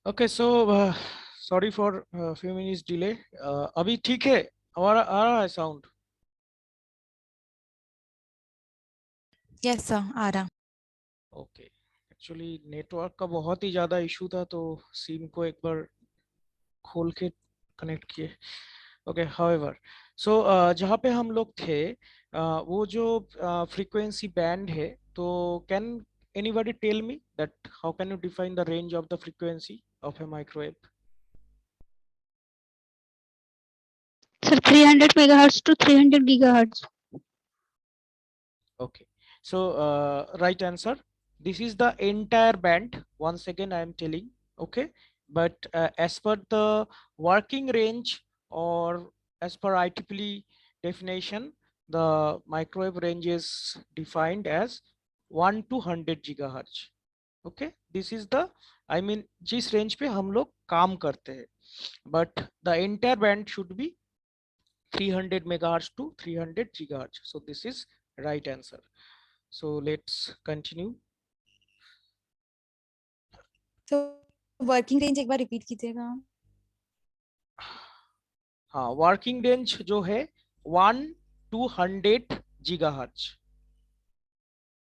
Okay so sorry for few minutes delay. अभी ठीक है, हमारा आ रहा है साउंड? यस सर, आ रहा। ओके, एक्चुअली नेटवर्क का बहुत ही ज़्यादा इशू था तो सिम को एक बार खोल के कनेक्ट किए। ओके, हाउएवर सो जहाँ पे हम लोग थे, वो जो फ्रीक्वेंसी बैंड है, तो can anybody tell me that how can you define the range of the frequency of a microwave? Sir, 300 megahertz to 300 gigahertz. Okay, so right answer. This is the entire band. Once again, I am telling. Okay, but as per the working range or as per IEEE definition, the microwave range is defined as 1 to 100 gigahertz. Okay, this is the, I mean, जिस range पे हम लोग काम करते हैं, but the entire band should be 300 megahertz to 300 gigahertz. So this is right answer. So let's continue. तो working range एक बार repeat कीजिएगा। हाँ, वर्किंग रेंज जो है 1 to 100 gigahertz।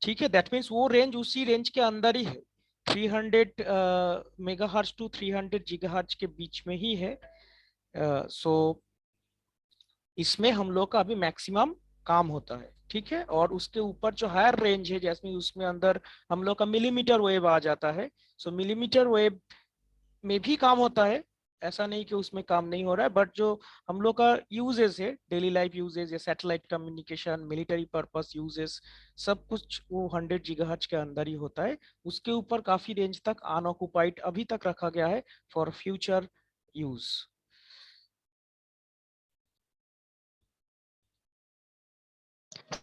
ठीक है, दैट मीन्स वो रेंज उसी रेंज के अंदर ही है, 300 मेगाहर्ट्ज टू 300 गीगाहर्ट्ज के बीच में ही है। सो इसमें हम लोग का अभी मैक्सिमम काम होता है। ठीक है, और उसके ऊपर जो हायर रेंज है, जैसे उसमें अंदर हम लोग का मिलीमीटर वेव आ जाता है। सो मिलीमीटर वेव में भी काम होता है, ऐसा नहीं कि उसमें काम नहीं हो रहा है, बट जो हम लोग का यूजेस है, डेली लाइफ यूजेस या satellite communication, military purpose uses, सब कुछ वो 100 गीगाहर्ट्ज के अंदर ही होता है। उसके ऊपर काफी रेंज तक अनऑक्युपाइड अभी तक रखा गया है फॉर फ्यूचर यूज।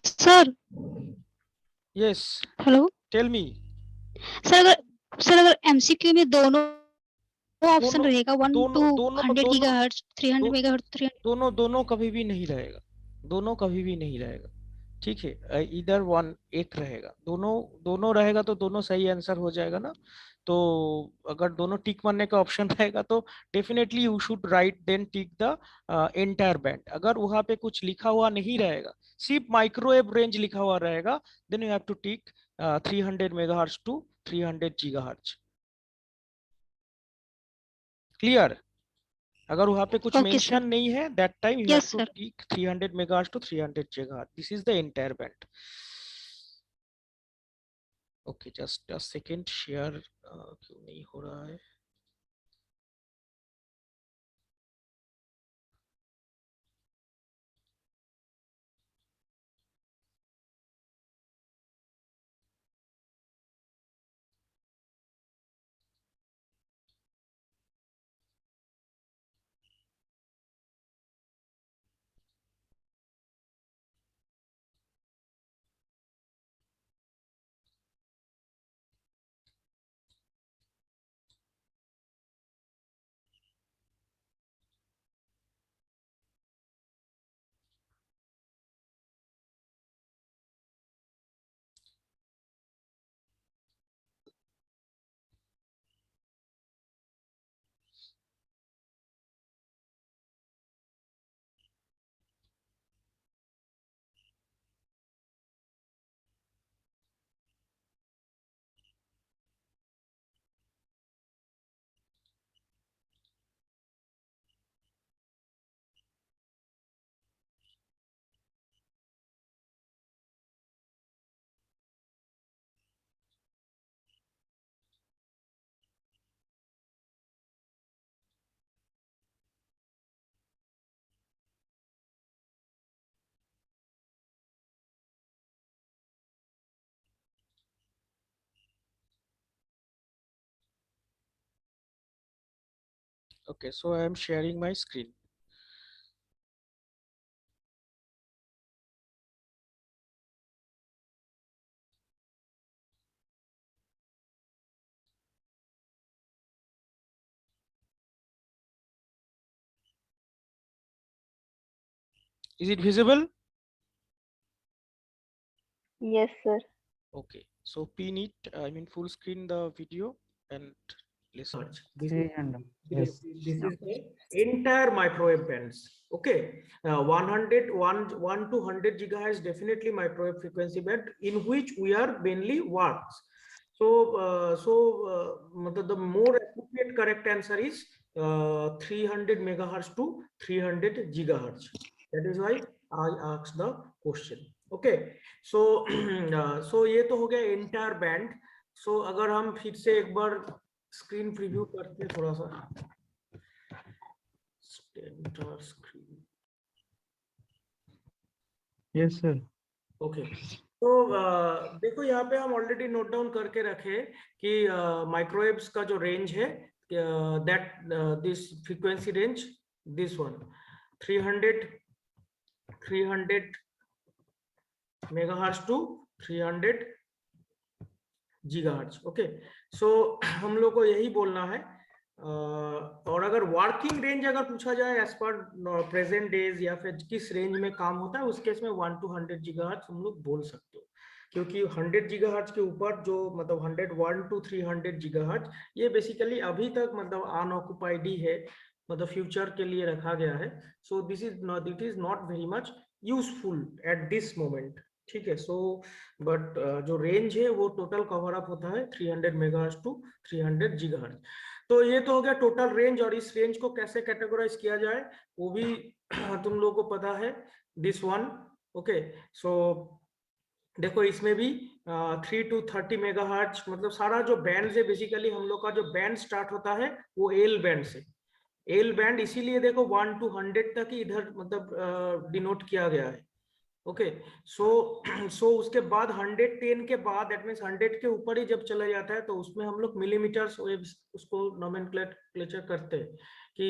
Sir, यस, hello. Tell me. सर अगर MCQ में दोनों ऑप्शन दोनों रहेगा 1 to दोनों दोनों 100 दोनों gigahertz, 300 दो, megahertz, 300. दोनों दोनों कभी भी नहीं रहेगा, दोनों कभी भी नहीं रहेगा। ठीक है, इधर वन एक रहेगा, दोनों दोनों रहेगा तो दोनों सही आंसर हो जाएगा ना। तो अगर दोनों टिक मारने का ऑप्शन रहेगा तो definitely you should write then tick the entire band. अगर वहां पे कुछ लिखा हुआ नहीं रहेगा, सिर्फ माइक्रोवेव रेंज लिखा हुआ रहेगा, then you have to tick 300 megahertz to 300 gigahertz. Clear? अगर वहां पे कुछ Okay, sir. मेंशन नहीं है, that time you have Yes, to sir. Tick 300 megahertz to 300 gigahertz. This is the entire band. Okay, just a second, share क्यों नहीं हो रहा है? Okay, so I am sharing my screen. Is it visible? Yes, sir. Okay, so pin it, I mean full screen the video and listen. This 300. Yes. is the entire microwave bands. Okay, 100, 1 to 100 gigahertz definitely microwave frequency band in which we are mainly works. So, the more appropriate correct answer is 300 megahertz to 300 gigahertz. That is why I asked the question. Okay, so so ये तो हो गया entire band. So अगर हम फिर से एक बार screen preview करते हैं थोड़ा सा entire screen. Yes, sir. Okay तो देखो यहाँ पे हम ऑलरेडी नोट डाउन करके रखे कि माइक्रोवेव्स का जो रेंज है that this frequency range this one 300 megahertz to 300 gigahertz. Okay so हम लोग को यही बोलना है. और अगर वर्किंग रेंज अगर पूछा जाए एज पर प्रेजेंट डेज या फिर किस रेंज में काम होता है उस केस में 1 to 100 गीगाहर्ट्ज हम लोग बोल सकते हो, क्योंकि 100 गीगाहर्ट्ज के ऊपर जो मतलब 101 to 300 गीगाहर्ट्ज ये बेसिकली अभी तक मतलब अनऑक्युपाइड ही है, मतलब फ्यूचर के लिए रखा गया है. So this is not very much useful at this moment. ठीक है. सो बट जो रेंज है वो टोटल कवर अप होता है 300 मेगाहर्ट्ज टू 300 गीगाहर्ट्ज. तो ये तो हो गया टोटल रेंज. और इस रेंज को कैसे कैटेगराइज किया जाए वो भी तुम लोगों को पता है, दिस वन. ओके सो देखो इसमें भी 3 to 30 मेगाहर्ट्ज मतलब सारा जो बैंड है बेसिकली हम लोग का जो बैंड स्टार्ट होता है वो एल बैंड से. एल बैंड इसीलिए देखो 1 to 100 तक ही इधर मतलब डिनोट किया गया है. ओके सो उसके बाद 110 के बाद दैट मींस 100 के ऊपर ही जब चला जाता है तो उसमें हम लोग मिलीमीटर्स वेव्स उसको नोमेनक्लेचर करते हैं कि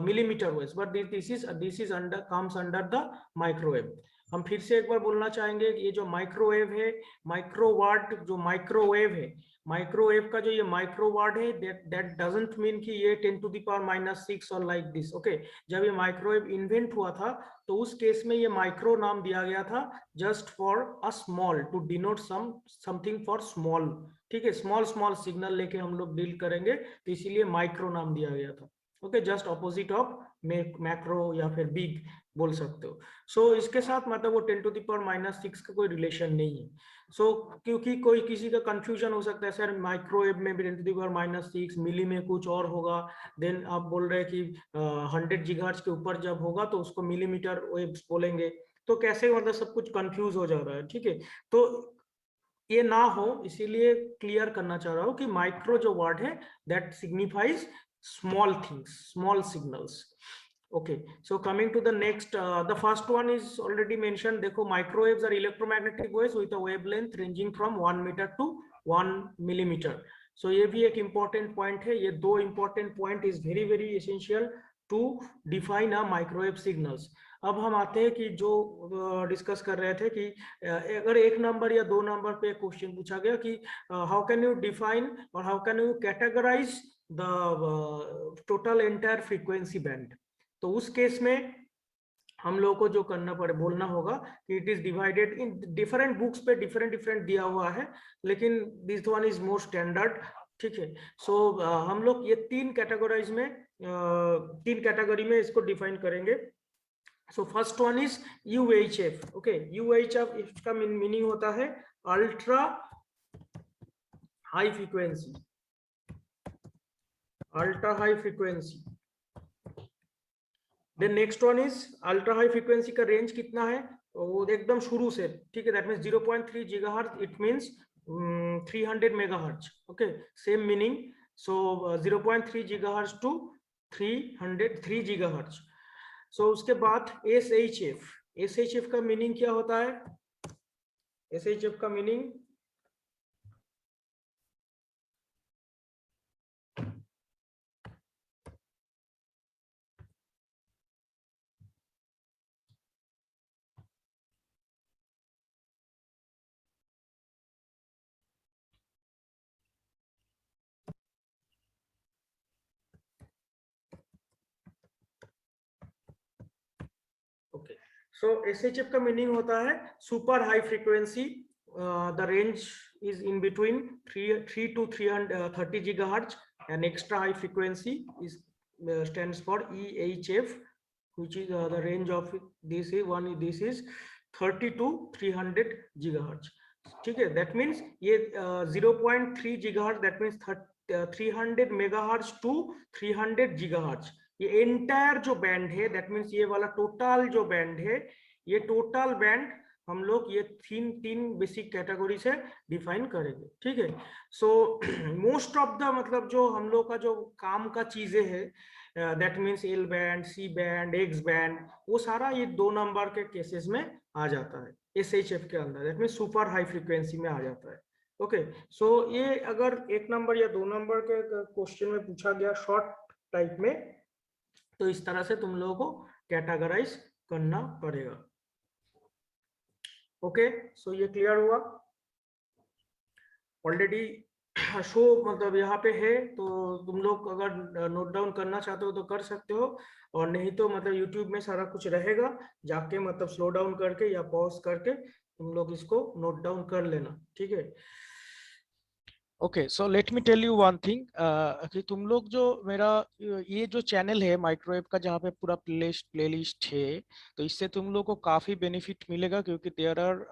millimetre waves. But this is under comes under the microwave. हम फिर से एक बार बोलना चाहेंगे कि ये जो माइक्रोवेव है, माइक्रोवाट जो माइक्रोवेव है, माइक्रोवेव का जो ये माइक्रोवाट है दैट डजंट मीन कि ये 10 to the power -6 और लाइक दिस. ओके जब ये माइक्रोवेव इन्वेंट हुआ था तो उस केस में ये माइक्रो नाम दिया गया था just for a small to denote something for small. ठीक है, स्मॉल सिग्नल लेके हम लोग डील करेंगे तो इसीलिए माइक्रो नाम दिया गया था. Okay just opposite of macro या फिर बिग बोल सकते हो. सो इसके साथ मतलब वो 10 to the power -6 का कोई रिलेशन नहीं है. सो क्योंकि कोई किसी का कंफ्यूजन हो सकता है सर माइक्रोवेव में भी 10 to the power -6 मिली में कुछ और होगा, देन आप बोल रहे हैं कि 100 गीगाहर्ट्ज के ऊपर जब होगा तो उसको मिलीमीटर वेव्स बोलेंगे, तो कैसे मतलब सब कुछ कंफ्यूज हो जा रहा है. ठीक है, तो ये ना हो इसीलिए क्लियर करना चाह रहा हूँ कि माइक्रो जो वर्ड है that signifies small things, small signals. Okay, so coming to the next, the first one is already mentioned. देखो microwaves are electromagnetic waves with a wavelength ranging from 1 meter to 1 millimeter. So ये भी एक important point है. ये दो important point is very very essential to define a microwave signals. अब हम आते हैं कि जो डिस्कस कर रहे थे कि अगर एक नंबर या दो नंबर पे क्वेश्चन पूछा गया कि हाउ कैन यू डिफाइन और how can you categorize the total entire frequency band. तो उस केस में हम लोग को जो करना पड़े बोलना होगा कि it is divided in different books पे डिफरेंट दिया हुआ है, लेकिन this one is more standard. ठीक है, सो हम लोग ये तीन कैटेगरी में इसको डिफाइन करेंगे. So first one is UHF. Okay UHF इसका मीनिंग होता है ultra high frequency. Ultra high frequency. Then next one is ultra high frequency का रेंज कितना है वो एकदम शुरू से. ठीक है, that means 0.3 gigahertz, it means 300 megahertz. Okay same meaning. So 0.3 gigahertz to 303 gigahertz. So उसके बाद SHF का मीनिंग क्या होता है? SHF का मीनिंग सो SHF का मीनिंग होता है super high frequency. The range is in between 3 to 330 gigahertz and extra high frequency is stands for EHF, which is the range of this is 30 to 300 gigahertz. ठीक है, that means ये 0.3 gigahertz, that means 300 megahertz to 300 gigahertz, ये entire जो band है, that means ये वाला total जो band है, ये टोटल बैंड हम लोग ये तीन बेसिक कैटेगरी से डिफाइन करेंगे। ठीक है, सो मोस्ट ऑफ द मतलब जो हम लोग का जो काम का चीजें है, that means L band, C band, X band, वो सारा ये 2 नंबर के केसेस में आ जाता है SHF के अंदर, that means super high frequency में आ जाता है। ओके, सो ये अगर 1 नंबर या 2 नंबर के क्वेश्चन में पूछा गया शॉर्ट टाइप में, तो इस तरह से तुम लोगों को कैटेगराइज करना पड़ेगा। ओके, सो ये क्लियर हुआ? ऑलरेडी शो मतलब यहाँ पे है, तो तुम लोग अगर नोट डाउन करना चाहते हो तो कर सकते हो, और नहीं तो मतलब यूट्यूब में सारा कुछ रहेगा, जाके मतलब स्लो डाउन करके या पॉज करके तुम लोग इसको नोट डाउन कर लेना। ठीक है, okay, so let me tell you one thing कि तुम लोग जो मेरा ये जो चैनल है माइक्रोवेव का, जहाँ पे पूरा प्लेलिस्ट है, तो इससे तुम लोग को काफी बेनिफिट मिलेगा, क्योंकि there are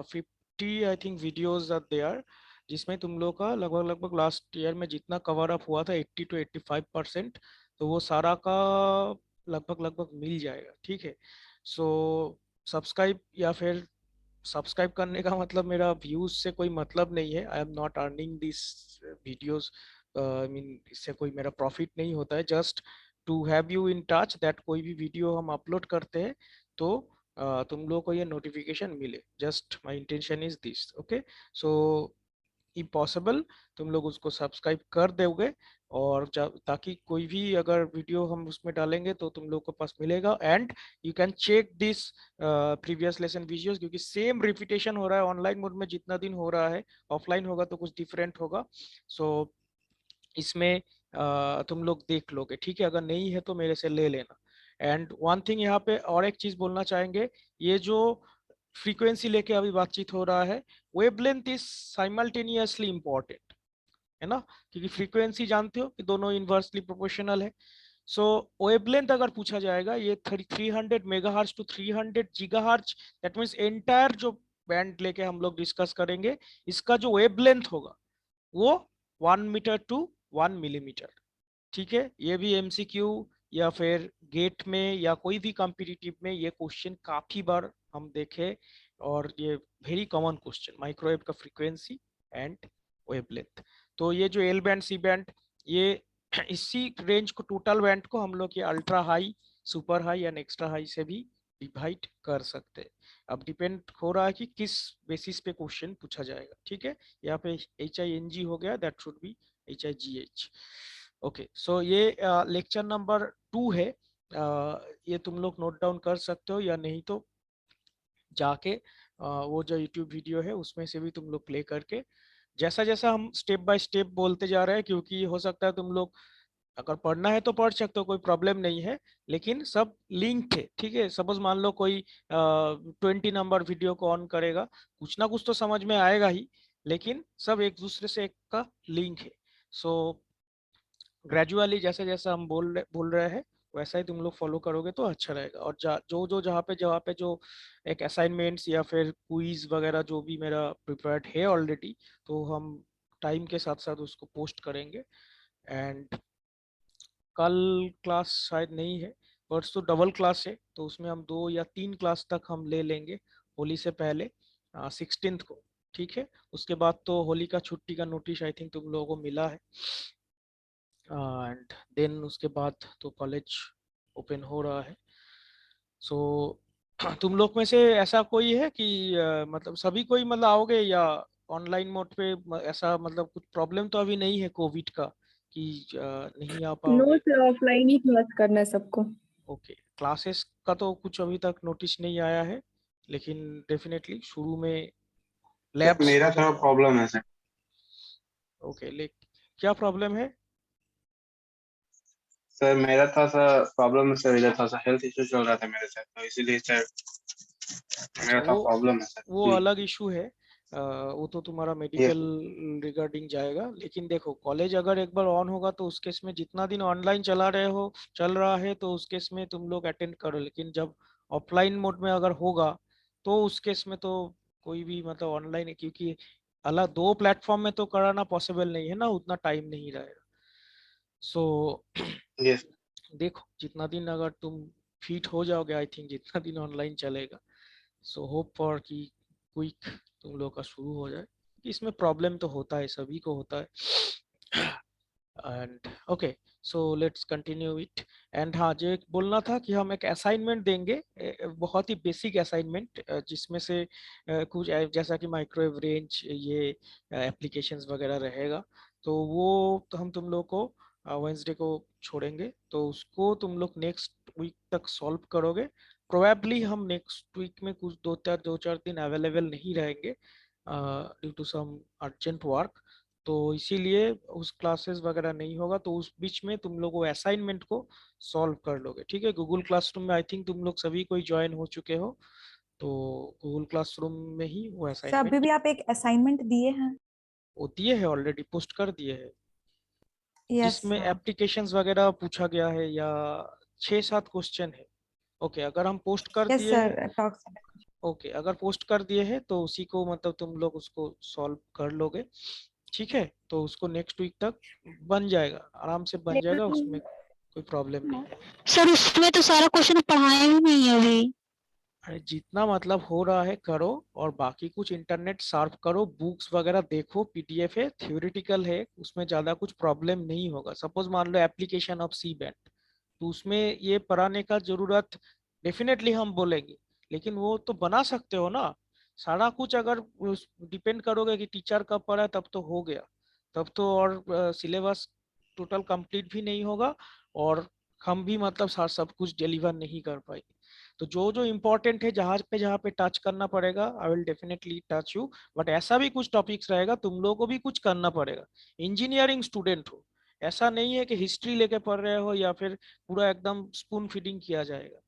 50 I think videos are there, जिसमें तुम लोग का लगभग लास्ट ईयर में जितना कवर अप हुआ था 80 to 85%, तो वो सारा का लगभग मिल जाएगा। ठीक है, सो सब्सक्राइब या फिर सब्सक्राइब करने का मतलब मेरा व्यूज से कोई मतलब नहीं है। I am not earning this videos, I mean इससे कोई मेरा प्रॉफिट नहीं होता है, just to have you in touch that कोई भी वीडियो हम अपलोड करते हैं तो तुम लोगों को ये नोटिफिकेशन मिले, just my intention is this. Okay, so impossible तुम लोग उसको सब्सक्राइब कर दोगे, और ताकि कोई भी अगर वीडियो हम उसमें डालेंगे तो तुम लोग को पास मिलेगा, and you can check this previous lesson videos, क्योंकि सेम रिपीटेशन हो रहा है ऑनलाइन मोड में जितना दिन हो रहा है, ऑफलाइन होगा तो कुछ डिफरेंट होगा। सो इसमें तुम लोग देख लोगे। ठीक है, अगर नहीं है तो मेरे से ले लेना। एंड वन थिंग यहाँ पे और एक चीज बोलना चाहेंगे, ये जो फ्रीक्वेंसी लेके अभी बातचीत हो रहा है, वेवलेंथ इज साइमल्टेनियसली इंपॉर्टेंट, है ना, क्योंकि फ्रीक्वेंसी जानते हो कि दोनों इनवर्सली प्रोपोर्शनल है। सो वेवलेंथ अगर पूछा जाएगा, ये 300 megahertz to 300 gigahertz, that means entire जो बैंड लेके हम लोग डिस्कस करेंगे, इसका जो वेवलेंथ होगा वो 1 मीटर टू 1 मिलीमीटर। ठीक है, ये भी MCQ या फिर गेट में या कोई भी कॉम्पिटिटिव में ये क्वेश्चन काफी बार हम देखे, और ये वेरी कॉमन क्वेश्चन, माइक्रोवेव का फ्रीक्वेंसी एंड वेवलेंथ। तो ये जो एल बैंड, सी बैंड, ये इसी रेंज को, टोटल बैंड को हम लोग ये ultra high, super high and extra high से भी डिवाइड कर सकते हैं। अब डिपेंड हो रहा है कि किस बेसिस पे क्वेश्चन पूछा जाएगा। ठीक है, यहाँ पे HING हो गया, that should be HIGH। Okay, so ये लेक्चर नंबर 2 है, ये तुम लोग नोट डाउन कर सकते हो, या नहीं तो जाके वो जो यूट्यूब वीडियो है उसमें से भी तुम लोग प्ले करके, जैसा जैसा हम स्टेप बाय स्टेप बोलते जा रहे हैं, क्योंकि हो सकता है तुम लोग अगर पढ़ना है तो पढ़ सकते हो, कोई प्रॉब्लम नहीं है, लेकिन सब लिंक है। ठीक है, सपोज मान लो कोई 20 नंबर वीडियो को ऑन करेगा, कुछ ना कुछ तो समझ में आएगा ही, लेकिन सब एक दूसरे से एक का लिंक है। सो ग्रेजुअली जैसे जैसे हम बोल रहे हैं वैसा ही तुम लोग फॉलो करोगे तो अच्छा रहेगा। और जो जहाँ पे जो एक असाइनमेंट्स या फिर क्विज वगैरह जो भी मेरा प्रिपेयर्ड है ऑलरेडी, तो हम टाइम के साथ साथ उसको पोस्ट करेंगे। एंड कल क्लास शायद नहीं है, परसों डबल क्लास है, तो उसमें हम 2 या 3 क्लास तक हम ले लेंगे होली से पहले, 16th को। ठीक है, उसके बाद तो होली का छुट्टी का नोटिस आई थिंक तुम लोगों को मिला है, एंड देन उसके बाद तो कॉलेज ओपन हो रहा है। सो तुम लोग में से ऐसा कोई है कि मतलब सभी कोई मतलब आओगे, या ऑनलाइन मोड पे ऐसा मतलब कुछ प्रॉब्लम तो अभी नहीं है कोविड का कि नहीं आ नो पाओगे? सर, ऑफलाइन ही क्लास करना है सबको। ओके, क्लासेस का तो कुछ अभी तक नोटिस नहीं आया है, लेकिन डेफिनेटली शुरू में लैब्स मेरा थोड़ा प्रॉब्लम है सर। ओके, क्या प्रॉब्लम है? सर मेरा था सर प्रॉब्लम है सर, इधर था सर हेल्थ इश्यू चल रहा था मेरे साथ, तो इसीलिए सर मेरा था प्रॉब्लम है सर वो जी। अलग इशू है, वो तो तुम्हारा मेडिकल रिगार्डिंग जाएगा। लेकिन देखो कॉलेज अगर एक बार ऑन होगा तो उस केस में जितना दिन ऑनलाइन चल रहा है तो उस केस में तुम लोग अटेंड करो। लेकिन जब ऑफलाइन मोड में अगर होगा तो उस केस में तो कोई भी मतलब ऑनलाइन, क्योंकि अलग दो प्लेटफॉर्म में तो कराना पॉसिबल नहीं है ना, उतना टाइम नहीं रहेगा। सो Yes. देखो जितना दिन अगर तुम फिट हो जाओगे, आई थिंक जितना दिन ऑनलाइन चलेगा, सो होप फॉर कि क्विक तुम लोग का शुरू हो जाए। इसमें प्रॉब्लम तो होता है, सभी को होता है। And okay, so let's continue it. And हाँ, जो एक बोलना था कि हम एक असाइनमेंट देंगे, बहुत ही बेसिक असाइनमेंट, जिसमें से कुछ जैसा कि माइक्रोवेव रेंज, ये एप्लीकेशंस वगैरह रहेगा। तो वो तो हम तुम लोग को वेंसडे को छोड़ेंगे, तो उसको तुम लोग नेक्स्ट वीक तक सॉल्व करोगे। प्रोबेबली हम नेक्स्ट वीक में कुछ दो चार दिन अवेलेबल नहीं रहेंगे due to some urgent work, तो इसीलिए उस क्लासेस वगैरह नहीं होगा। तो उस बीच में तुम लोग वो असाइनमेंट को सॉल्व कर लोगे, ठीक है। गूगल क्लासरूम में आई थिंक तुम लोग सभी कोई ज्वाइन हो चुके हो, तो गूगल क्लासरूम में ही वो सर अभी असाइनमेंट भी आप एक असाइनमेंट दिए हैं? वो दिए है, ऑलरेडी पोस्ट कर दिए है, यस जिसमें सर। एप्लीकेशंस वगैरह पूछा गया है, या 6-7 क्वेश्चन है। ओके, अगर हम पोस्ट कर यस दिए हैं, सर, टॉक। ओके अगर पोस्ट कर दिए हैं तो उसी को मतलब तुम लोग उसको सॉल्व कर लोगे, ठीक है। तो उसको नेक्स्ट वीक तक बन जाएगा, आराम से बन जाएगा, उसमें कोई प्रॉब्लम नहीं है। सर उसमें तो सारा क्वेश्चन पढ़ाया ही नहीं है अभी। अरे जितना मतलब हो रहा है करो, और बाकी कुछ इंटरनेट सर्फ करो, बुक्स वगैरह देखो, पीडीएफ है, थ्योरेटिकल है, उसमें ज्यादा कुछ प्रॉब्लम नहीं होगा। सपोज मान लो एप्लीकेशन ऑफ सी बैंड, तो उसमें ये पढ़ाने का जरूरत डेफिनेटली हम बोलेंगे, लेकिन वो तो बना सकते हो ना सारा कुछ। अगर डिपेंड करोगे कि टीचर कब पढ़ा तब तो हो गया, तब तो और सिलेबस टोटल कंप्लीट भी नहीं होगा, और हम भी मतलब सब कुछ डिलीवर नहीं कर पाएंगे। तो जो जो इम्पोर्टेंट है, जहाँ पे टच करना पड़ेगा, I will definitely touch you. But ऐसा भी कुछ टॉपिक्स रहेगा तुम लोगों को भी कुछ करना पड़ेगा। इंजीनियरिंग स्टूडेंट हो, ऐसा नहीं है कि हिस्ट्री लेके पढ़ रहे हो या फिर पूरा एकदम स्पून फीडिंग किया जाएगा।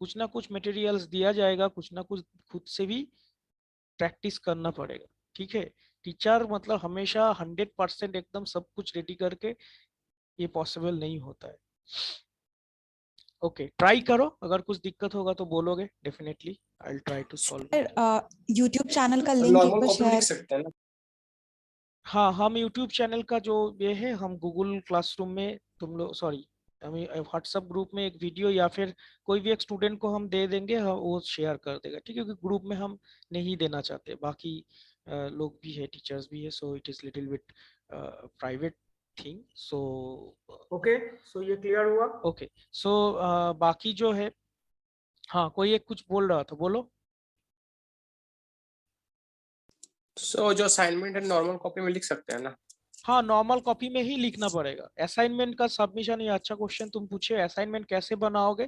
कुछ ना कुछ मटेरियल्स दिया जाएगा, कुछ ना कुछ खुद से भी प्रैक्टिस करना पड़ेगा, ठीक है। टीचर मतलब हमेशा 100% एकदम सब कुछ रेडी करके, ये पॉसिबल नहीं होता है। ओके, ट्राई करो, अगर कुछ दिक्कत होगा तो बोलोगे, definitely I will try to solve. Sir YouTube channel का लिंक एक नॉर्मल बार कॉपी में लिख शेयर। सकते हैं ना? हाँ, हम यूट्यूब चैनल का जो ये है, हम गूगल क्लासरूम में तुम लोग, सॉरी हमें व्हाट्सएप ग्रुप में एक वीडियो या फिर कोई भी एक स्टूडेंट को हम दे देंगे, हम वो शेयर कर देगा, ठीक है। क्योंकि ग्रुप में हम नहीं देना चाहते, बाकी लोग भी है, टीचर्स भी है, so it is little bit private thing. So okay, so ये क्लियर हुआ? ओके, सो बाकी जो है, हाँ कोई एक कुछ बोल रहा था, बोलो। सो जो असाइनमेंट है नॉर्मल कॉपी में लिख सकते हैं ना? हाँ, नॉर्मल कॉपी में ही लिखना पड़ेगा। असाइनमेंट का सबमिशन, ये अच्छा क्वेश्चन तुम पूछे, असाइनमेंट कैसे बनाओगे?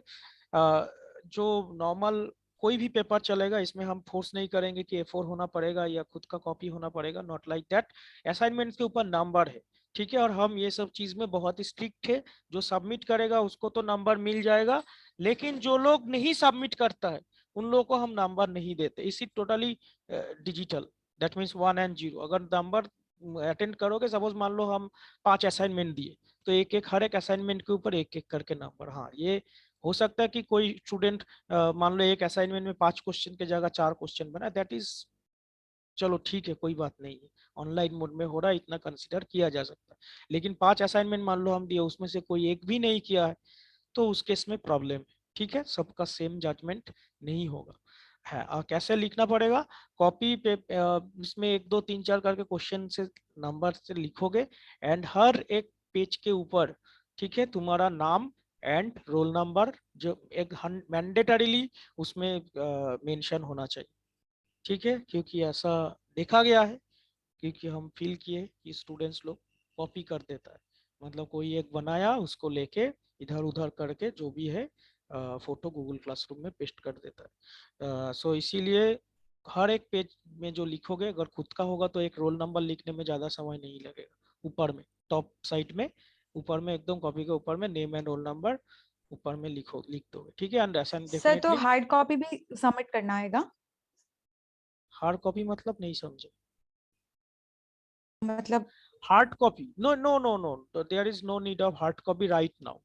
जो नॉर्मल कोई भी पेपर चलेगा, इसमें हम फोर्स नहीं करेंगे कि A4 होना पड़ेगा या खुद का कॉपी होना पड़ेगा, नॉट लाइक दैट। असाइनमेंट के ऊपर नंबर है, ठीक है, और हम ये सब चीज में बहुत ही स्ट्रिक्ट है। जो सबमिट करेगा उसको तो नंबर मिल जाएगा, लेकिन जो लोग नहीं सबमिट करता है उन लोगों को हम नंबर नहीं देते। इसी totally digital, that means 1 and 0। अगर नंबर अटेंड करोगे, सपोज मान लो हम 5 असाइनमेंट दिए, तो एक एक हर एक असाइनमेंट के ऊपर एक एक करके नंबर। हाँ, ये हो सकता है कि कोई स्टूडेंट मान लो एक असाइनमेंट में 5 क्वेश्चन के जगह 4 क्वेश्चन बना, दैट इज चलो ठीक है, कोई बात नहीं है, ऑनलाइन मोड में हो रहा है, इतना कंसिडर किया जा सकता है। लेकिन 5 असाइनमेंट मान लो हम दिए, उसमें से कोई एक भी नहीं किया है, तो उस केस में प्रॉब्लम है, ठीक है। सबका सेम जजमेंट नहीं होगा है। कैसे लिखना पड़ेगा? कॉपी पे इसमें 1 2 3 4 करके क्वेश्चन से नंबर से लिखोगे, एंड हर एक पेज के ऊपर, ठीक है, तुम्हारा नाम एंड रोल नंबर जो एक मैंडेटरीली उसमें मेंशन होना चाहिए, ठीक है। क्योंकि ऐसा देखा गया है, क्योंकि हम फील किए कि स्टूडेंट्स लोग कॉपी कर देता है, मतलब कोई एक बनाया उसको लेके इधर उधर करके जो भी है फोटो गूगल क्लासरूम में पेस्ट कर देता है। सो इसीलिए हर एक पेज में जो लिखोगे, अगर खुद का होगा तो एक रोल नंबर लिखने में ज़्यादा समय नहीं लगेगा। ऊपर में टॉप साइड में ऊपर में एकदम कॉपी के ऊपर में नेम एंड रोल नंबर ऊपर में लिख दोगे, ठीक है। एंड सर तो डेफिनेटली हार्ड कॉपी भी सबमिट करना आएगा? हार्ड कॉपी मतलब नहीं समझे। मतलब hard copy, no no no no, there is no need of hard copy right now.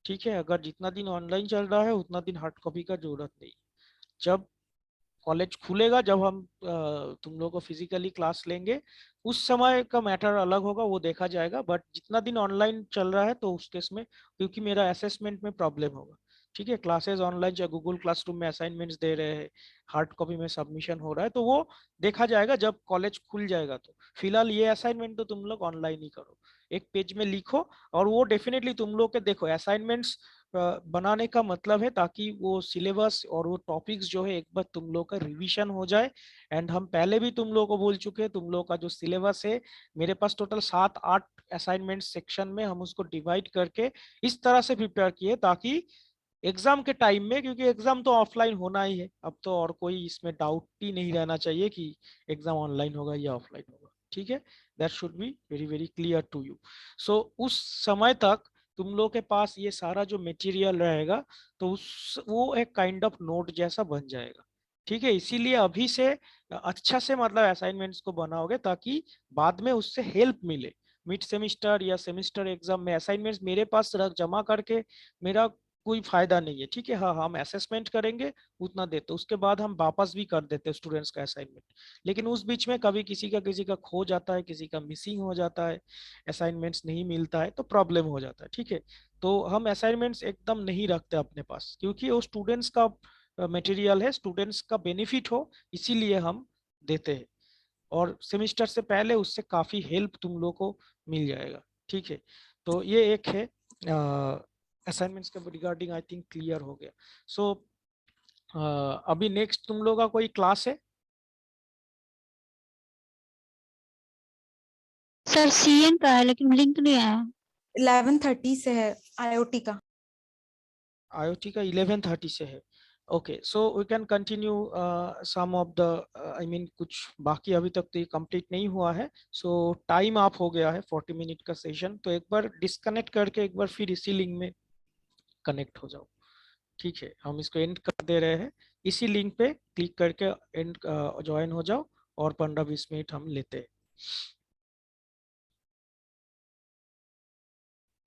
ठीक है, अगर जितना दिन ऑनलाइन चल रहा है उतना दिन हार्ड कॉपी का जरूरत नहीं। जब कॉलेज खुलेगा, जब हम तुम लोग को फिजिकली क्लास लेंगे, उस समय का मैटर अलग होगा, वो देखा जाएगा। बट जितना दिन ऑनलाइन चल रहा है तो उस केस में, क्योंकि मेरा असेसमेंट में प्रॉब्लम होगा। ठीक है, क्लासेस ऑनलाइन या गूगल क्लासरूम में असाइनमेंट्स दे रहे हैं, हार्ड कॉपी में सबमिशन हो रहा है, तो वो देखा जाएगा जब कॉलेज खुल जाएगा। तो फिलहाल ये असाइनमेंट तो तुम लोग ऑनलाइन ही करो, एक पेज में लिखो। और वो डेफिनेटली तुम लोग के देखो असाइनमेंट्स बनाने का मतलब है ताकि वो सिलेबस और वो टॉपिक्स जो है एक बार तुम लोग का रिवीजन हो जाए। एंड हम पहले भी तुम लोग को बोल चुके हैं, तुम लोग का जो सिलेबस है, मेरे पास टोटल 7-8 असाइनमेंट सेक्शन में हम उसको डिवाइड करके इस तरह से प्रिपेयर किए ताकि एग्जाम के टाइम में, क्योंकि एग्जाम तो ऑफलाइन होना ही है अब तो, और कोई इसमें डाउट ही नहीं रहना चाहिए कि एग्जाम ऑनलाइन होगा या ऑफलाइन होगा। ठीक है, that should be very very clear to you. So उस समय तक तुम लोग के पास ये सारा जो मटेरियल रहेगा, तो उस वो एक काइंड ऑफ नोट जैसा बन जाएगा। ठीक है, इसीलिए अभी से अच्छा से मतलब असाइनमेंट्स को बनाओगे ताकि बाद में उससे हेल्प मिले। मिड सेमिस्टर या सेमिस्टर एग्जाम में असाइनमेंट्स मेरे पास रख जमा करके मेरा कोई फायदा नहीं है। ठीक है, हाँ हम असेसमेंट करेंगे उतना देते, उसके बाद हम वापस भी कर देते स्टूडेंट्स का असाइनमेंट। लेकिन उस बीच में कभी किसी का खो जाता है, किसी का मिसिंग हो जाता है, असाइनमेंट्स नहीं मिलता है तो प्रॉब्लम हो जाता है। ठीक है, तो हम असाइनमेंट्स एकदम नहीं रखते अपने पास, क्योंकि वो स्टूडेंट्स का मटेरियल है, स्टूडेंट्स का बेनिफिट हो इसीलिए हम देते हैं। और सेमिस्टर से पहले उससे काफी हेल्प तुम लोग को मिल जाएगा। ठीक है, तो ये एक है असाइनमेंट्स के रिगार्डिंग, आई थिंक क्लियर हो गया। सो अभी नेक्स्ट तुम लोग का कोई क्लास है? सर सीएन का है लेकिन लिंक नहीं आया। 11:30 से है IoT का। IoT का 11:30 से है। Okay, so we can continue some of the, I mean कुछ बाकी अभी तक तो ये कंप्लीट नहीं हुआ है। सो टाइम आप हो गया है 40 मिनट का सेशन, तो एक बार डिस्कनेक्ट करके एक बार फिर इसी लिंक में कनेक्ट हो जाओ। ठीक है, हम इसको एंड कर दे रहे हैं, इसी लिंक पे क्लिक करके एंड ज्वाइन हो जाओ और 15-20 मिनट हम लेते हैं।